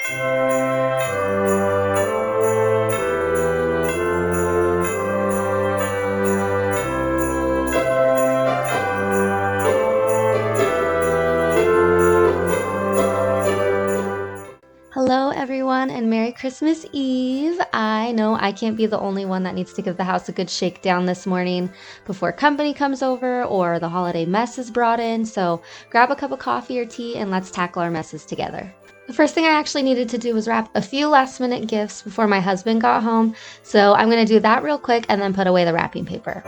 Hello, everyone, and Merry Christmas Eve. I know I can't be the only one that needs to give the house a good shakedown this morning before company comes over or the holiday mess is brought in. So grab a cup of coffee or tea and let's tackle our messes together. The first thing I actually needed to do was wrap a few last minute gifts before my husband got home. So I'm going to do that real quick and then put away the wrapping paper.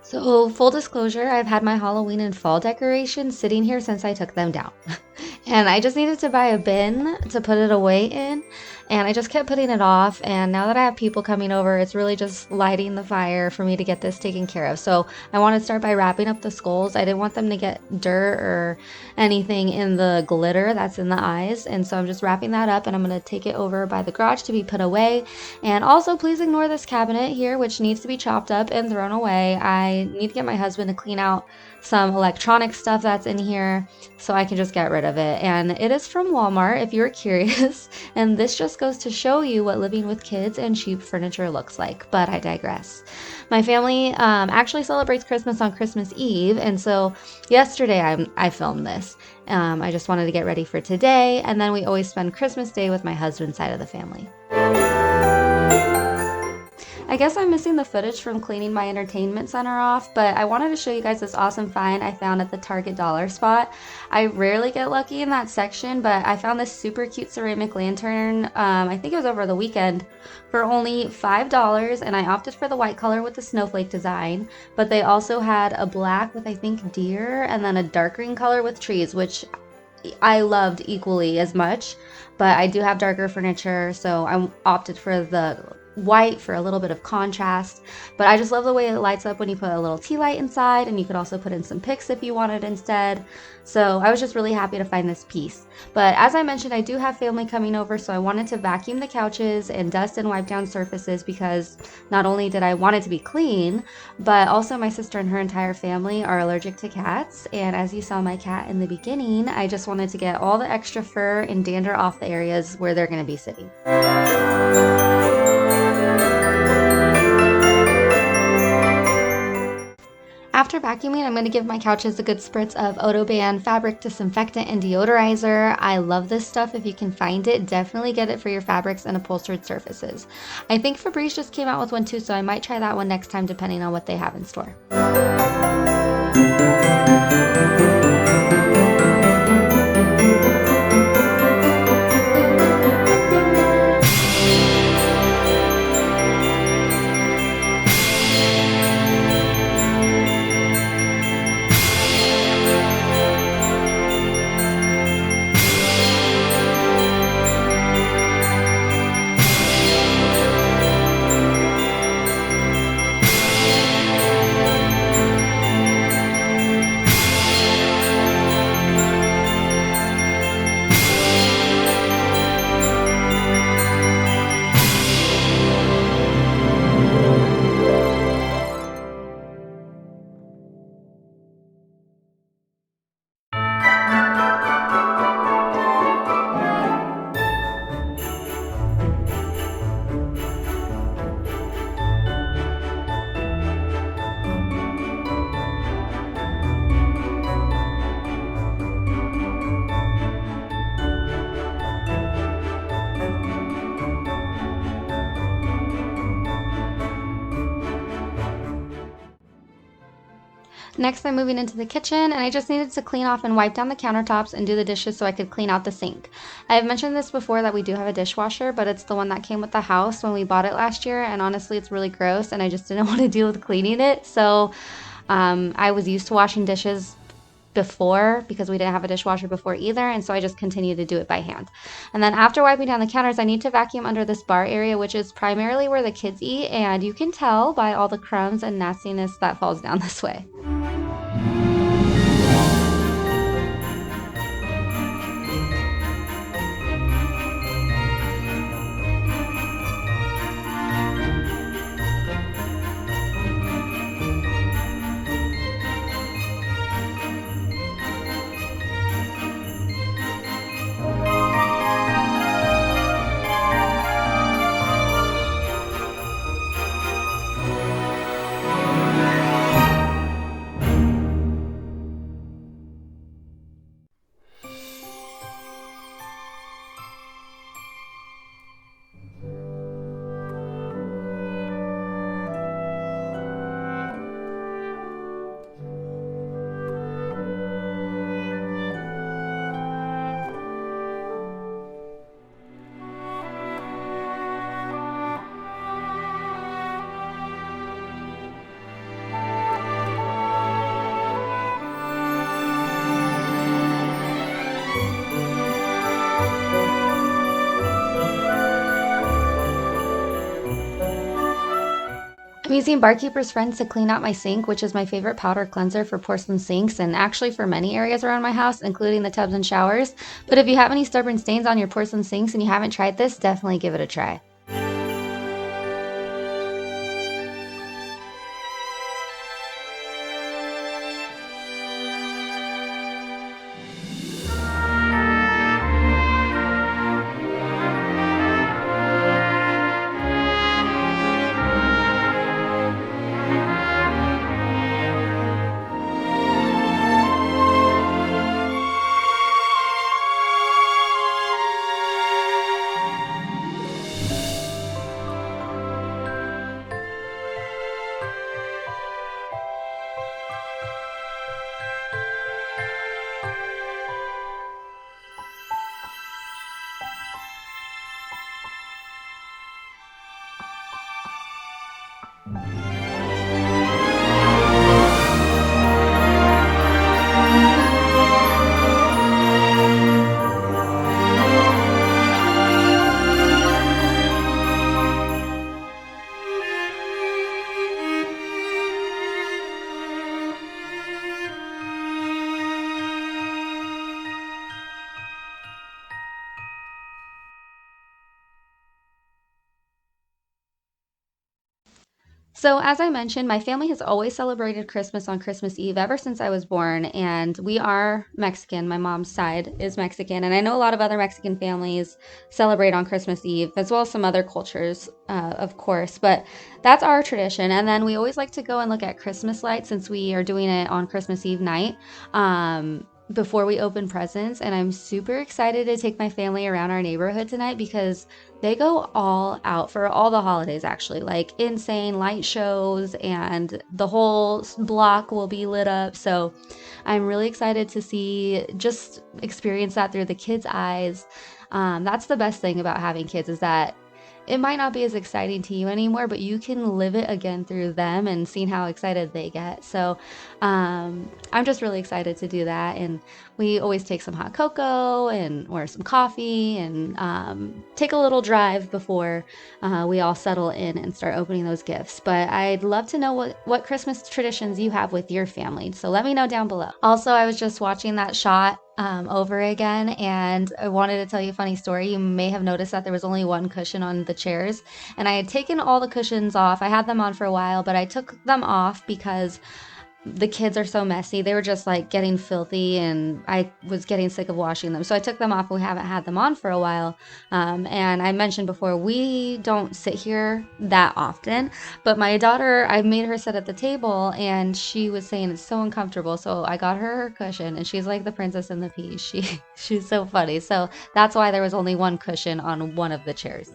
So, full disclosure, I've had my Halloween and fall decorations sitting here since I took them down. And I just needed to buy a bin to put it away in, and I just kept putting it off. And now that I have people coming over, it's really just lighting the fire for me to get this taken care of. So I want to start by wrapping up the skulls. I didn't want them to get dirt or anything in the glitter that's in the eyes, and so I'm just wrapping that up, and I'm going to take it over by the garage to be put away. And also, please ignore this cabinet here, which needs to be chopped up and thrown away. I need to get my husband to clean out some electronic stuff that's in here so I can just get rid of it. And it is from Walmart if you're curious. And this just goes to show you what living with kids and cheap furniture looks like. But I digress. My family actually celebrates Christmas on Christmas Eve. And so yesterday I filmed this. I just wanted to get ready for today. And then we always spend Christmas Day with my husband's side of the family. I guess I'm missing the footage from cleaning my entertainment center off, but I wanted to show you guys this awesome find I found at the Target dollar spot. I rarely get lucky in that section, but I found this super cute ceramic lantern, I think it was over the weekend, for only $5, and I opted for the white color with the snowflake design, but they also had a black with I think deer, and then a dark green color with trees, which I loved equally as much, but I do have darker furniture, so I opted for the white for a little bit of contrast. But I just love the way it lights up when you put a little tea light inside, and you could also put in some pics if you wanted instead. So I was just really happy to find this piece. But as I mentioned, I do have family coming over, so I wanted to vacuum the couches and dust and wipe down surfaces, because not only did I want it to be clean, but also my sister and her entire family are allergic to cats. And as you saw my cat in the beginning, I just wanted to get all the extra fur and dander off the areas where they're going to be sitting. After vacuuming, I'm going to give my couches a good spritz of Odoban fabric disinfectant and deodorizer. I love this stuff. If you can find it, definitely get it for your fabrics and upholstered surfaces. I think Febreze just came out with one too, so I might try that one next time depending on what they have in store. Next, I'm moving into the kitchen, and I just needed to clean off and wipe down the countertops and do the dishes so I could clean out the sink. I have mentioned this before that we do have a dishwasher, but it's the one that came with the house when we bought it last year, and honestly, it's really gross, and I just didn't want to deal with cleaning it. So I was used to washing dishes before because we didn't have a dishwasher before either, and so I just continued to do it by hand. And then after wiping down the counters, I need to vacuum under this bar area, which is primarily where the kids eat, and you can tell by all the crumbs and nastiness that falls down this way. I'm using Barkeeper's Friends to clean out my sink, which is my favorite powder cleanser for porcelain sinks and actually for many areas around my house, including the tubs and showers. But if you have any stubborn stains on your porcelain sinks and you haven't tried this, definitely give it a try. So, as I mentioned, my family has always celebrated Christmas on Christmas Eve ever since I was born, and we are Mexican. My mom's side is Mexican, and I know a lot of other Mexican families celebrate on Christmas Eve, as well as some other cultures, of course, but that's our tradition. And then we always like to go and look at Christmas lights since we are doing it on Christmas Eve night. Before we open presents, and I'm super excited to take my family around our neighborhood tonight because they go all out for all the holidays, actually, like insane light shows, and the whole block will be lit up. So I'm really excited to see, just experience that through the kids' eyes. That's the best thing about having kids is that it might not be as exciting to you anymore, but you can live it again through them and seeing how excited they get. So I'm just really excited to do that. And we always take some hot cocoa and or some coffee and take a little drive before we all settle in and start opening those gifts. But I'd love to know what Christmas traditions you have with your family. So let me know down below. Also, I was just watching that shot over again, and I wanted to tell you a funny story. You may have noticed that there was only one cushion on the chairs, and I had taken all the cushions off. I had them on for a while, but I took them off because the kids are so messy. They were just like getting filthy, and I was getting sick of washing them. So I took them off. We haven't had them on for a while. And I mentioned before, we don't sit here that often. But my daughter, I made her sit at the table, and she was saying it's so uncomfortable. So I got her her cushion, and she's like the princess and the pea. She's so funny. So that's why there was only one cushion on one of the chairs.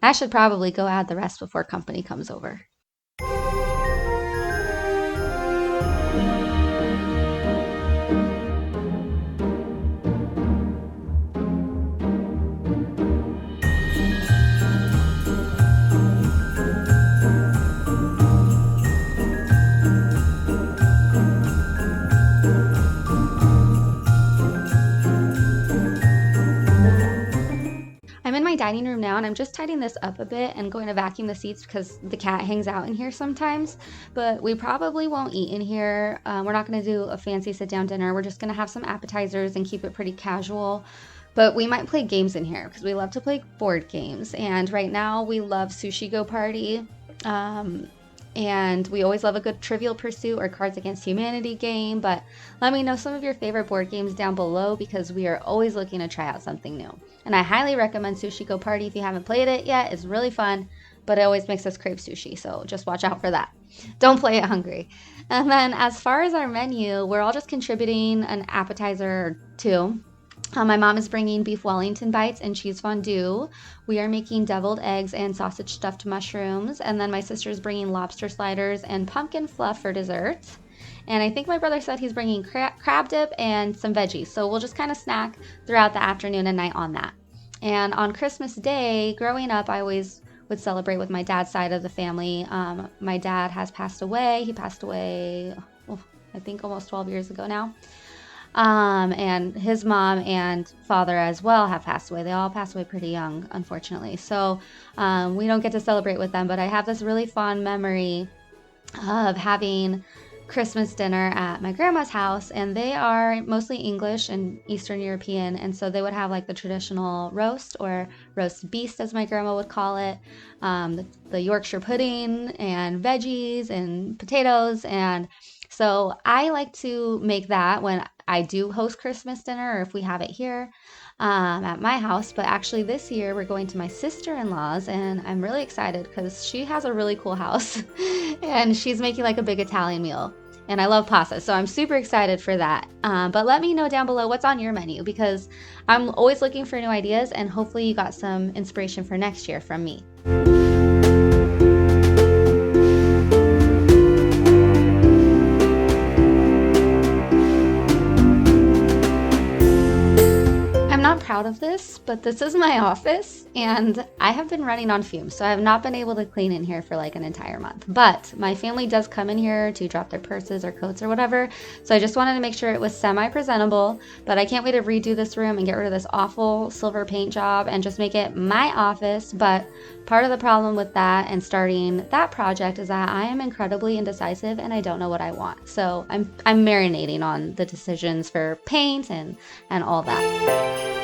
I should probably go add the rest before company comes over. dining room now, and I'm just tidying this up a bit and going to vacuum the seats because the cat hangs out in here sometimes. But we probably won't eat in here. We're not going to do a fancy sit-down dinner. We're just going to have some appetizers and keep it pretty casual. But we might play games in here because we love to play board games. And right now we love Sushi Go Party. And we always love a good Trivial Pursuit or Cards Against Humanity game. But let me know some of your favorite board games down below because we are always looking to try out something new. And I highly recommend Sushi Go Party if you haven't played it yet. It's really fun, but it always makes us crave sushi. So just watch out for that. Don't play it hungry. And then as far as our menu, we're all just contributing an appetizer or two. My mom is bringing beef Wellington bites and cheese fondue. We are making deviled eggs and sausage stuffed mushrooms. And then my sister is bringing lobster sliders and pumpkin fluff for dessert. And I think my brother said he's bringing crab dip and some veggies. So we'll just kind of snack throughout the afternoon and night on that. And on Christmas Day, growing up, I always would celebrate with my dad's side of the family. My dad has passed away. He passed away, I think almost 12 years ago now. And his mom and father as well have passed away. They all passed away pretty young, unfortunately. So we don't get to celebrate with them, but I have this really fond memory of having Christmas dinner at my grandma's house, and they are mostly English and Eastern European, and so they would have like the traditional roast or roast beast, as my grandma would call it, the Yorkshire pudding and veggies and potatoes. And so I like to make that when I do host Christmas dinner or if we have it here at my house. But actually this year we're going to my sister-in-law's, and I'm really excited because she has a really cool house and she's making like a big Italian meal. And I love pasta, so I'm super excited for that. But let me know down below what's on your menu because I'm always looking for new ideas, and hopefully you got some inspiration for next year from me. Proud of this, but this is my office and I have been running on fumes, so I have not been able to clean in here for like an entire month. But my family does come in here to drop their purses or coats or whatever, so I just wanted to make sure it was semi-presentable. But I can't wait to redo this room and get rid of this awful silver paint job and just make it my office. But part of the problem with that and starting that project is that I am incredibly indecisive and I don't know what I want. So I'm marinating on the decisions for paint and all that.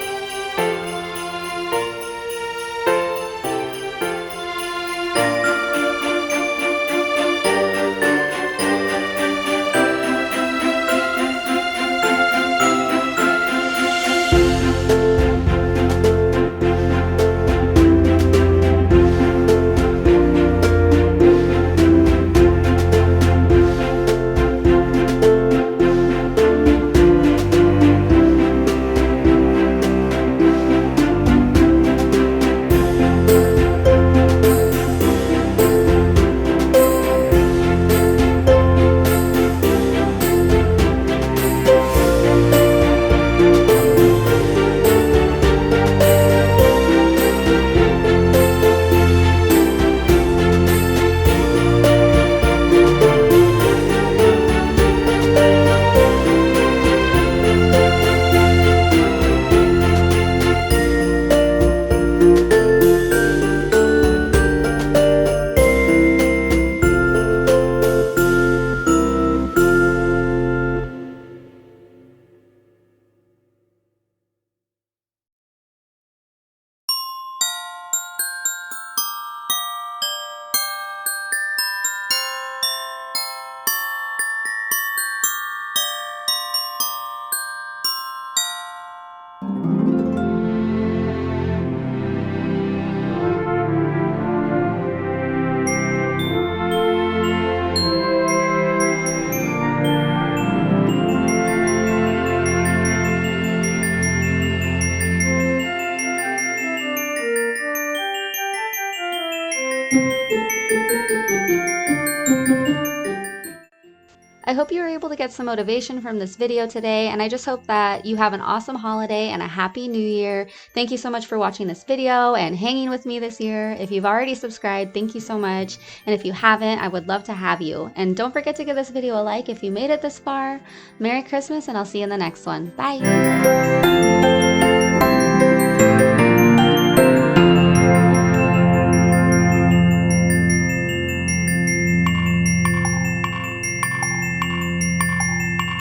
I hope you were able to get some motivation from this video today, and I just hope that you have an awesome holiday and a happy new year. Thank you so much for watching this video and hanging with me this year. If you've already subscribed, thank you so much. And if you haven't, I would love to have you. And don't forget to give this video a like if you made it this far. Merry Christmas, and I'll see you in the next one. Bye!